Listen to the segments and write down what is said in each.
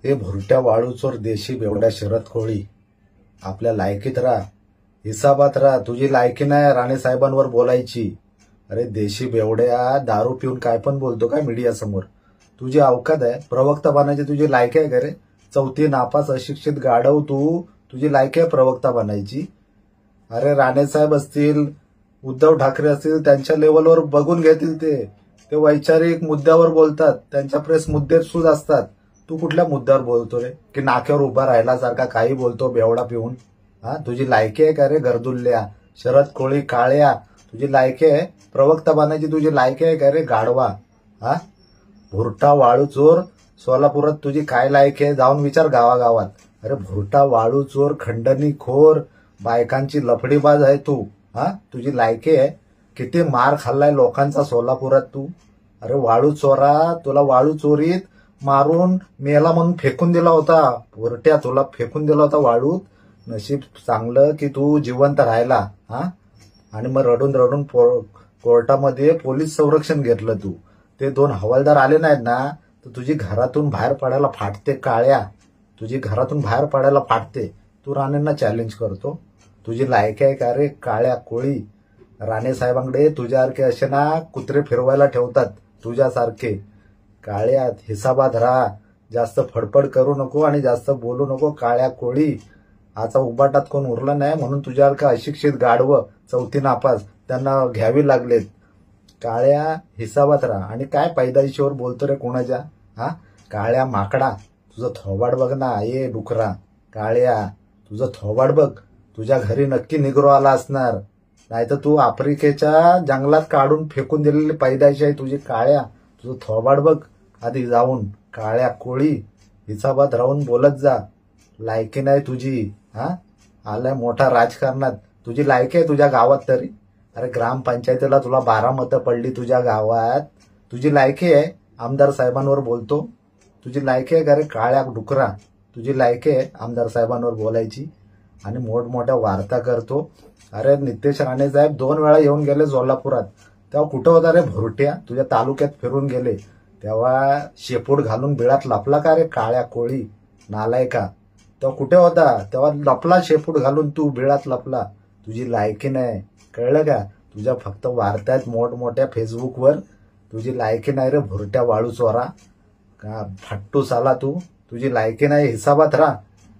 ते भुरट्या वाळूचोर देशी बेवड्या शरद कोळी आपल्या लायकीत राहा, हिसाबात राहा. तुझी लायकी नाही राणे साहेबांवर बोलायची. अरे देशी बेवड्या, दारू पिऊन काय पण बोलतो काय मीडिया समोर? तुझी अवकात आहे? प्रवक्ता बनायची तुझी लायकी आहे का रे? चौथी नापास अशिक्षित गाढव तुझी लायकी आहे प्रवक्ता बनायची? अरे राणे साहेब असतील, उद्धव ठाकरे असतील, त्यांच्या लेवलवर बघून घेतील. ते वैचारिक मुद्द्यावर बोलतात, त्यांच्या प्रेस मुद्दे सूद असतात. तू कुठल्या मुद्द्यावर बोलतो रे? की नाक्यावर उभा राहिल्यासारखा काही बोलतो बेवडा पिऊन? तुझी लायकी आहे का रे गर्दुल्ल्या, शरद कोळी काळ्या? तुझी लायकी आहे प्रवक्ता बनायची? तुझी लायकी आहे का रे गाढवा? भुरटा वाळू चोर, सोलापुरात तुझी काय लायकी आहे? जाऊन विचार गावागावात. अरे भुरटा वाळू चोर, खंडणी खोर, बायकांची लफडीबाज आहे तू. तुझी लायकी आहे? किती मार खाल्लाय लोकांचा सोलापुरात तू. अरे वाळू चोरा, तुला वाळू चोरीत मारून मेला म्हणून फेकून दिला होता. भुरट्या, तुला फेकून दिला होता वाळूत. नशीब चांगलं की तू जिवंत राहिला. आणि मग रडून रडून कोर्टामध्ये पोलीस संरक्षण घेतलं तू. ते 2 हवालदार आले नाहीत ना, तर तुझी घरातून बाहेर पडायला फाटते काळ्या. तुझी घरातून बाहेर पडायला फाटते. तू राणेंना चॅलेंज करतो. तुझी लायकी आहे का रे काळ्या कोळी? राणे साहेबांकडे तुझ्यासारखे असे ना कुत्रे फिरवायला ठेवतात, तुझ्यासारखे. काळ्या, हिसाबात राहा. जास्त फडफड करू नको आणि जास्त बोलू नको काळ्या कोळी. आता उबाटात कोण उरला नाही म्हणून तुझ्यासारखं अशिक्षित गाढवं, चौथी नापास, त्यांना घ्यावी लागलेत. काळ्या, हिसाबात राहा. आणि काय पैदाईशीवर बोलतो रे कोणाच्या? काळ्या माकडा, तुझं थोबाड बघ ना. ये डुकरा काळ्या, तुझं थोबाड बघ. तुझ्या घरी नक्की निग्रो आला असणार, नाहीतर तू आफ्रिकेच्या जंगलात काढून फेकून दिलेली पैदाईशी आहे तुझी. काळ्या, तुझं थोबाड बघ आधी जाऊन. काळ्या कोळी, हिसाबात राहून बोलत जा. लायकी नाही तुझी. आलाय मोठा राजकारणात. तुझी लायकी आहे तुझ्या गावात तरी? अरे ग्रामपंचायतीला तुला 12 मतं पडली तुझ्या गावात. तुझी लायकी आहे आमदार साहेबांवर बोलतो? तुझी लायकी आहे का रे काळ्या डुकरा? तुझी लायकी आहे आमदार साहेबांवर बोलायची आणि मोठमोठ्या वार्ता करतो? अरे नितेश राणे साहेब 2 वेळा येऊन गेले सोलापुरात, तेव्हा कुठं होता रे भुरट्या? तुझ्या तालुक्यात फिरून गेले तेव्हा शेपूट घालून बिळात लपला का रे काळ्या कोळी नालायका? तेव्हा कुठे होता? तेव्हा लपला शेपूट घालून तू, बिळात लपला. तुझी लायकी नाही, कळलं का? तुझ्या फक्त वार्ता आहेत मोठमोठ्या फेसबुकवर. तुझी लायकी नाही रे भुरट्या वाळू चोरा का फट्टू साला तू. तुझी लायकी नाही, हिसाबात राहा.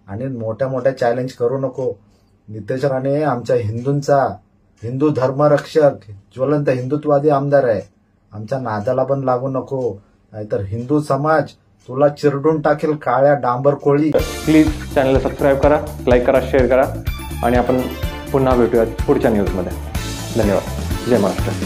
आणि मोठ्या मोठ्या चॅलेंज करू नको. नितेश राणे आमच्या हिंदू धर्मरक्षक, ज्वलंत हिंदुत्ववादी आमदार आहे. आमच्या नादाला पण लागू नको, नाहीतर हिंदू समाज तुला चिरडून टाकेल काळ्या डांबर कोळी. प्लीज चॅनलला सबस्क्राईब करा, लाईक करा, शेअर करा आणि आपण पुन्हा भेटूयात पुढच्या न्यूजमध्ये. धन्यवाद. जय महाराष्ट्र.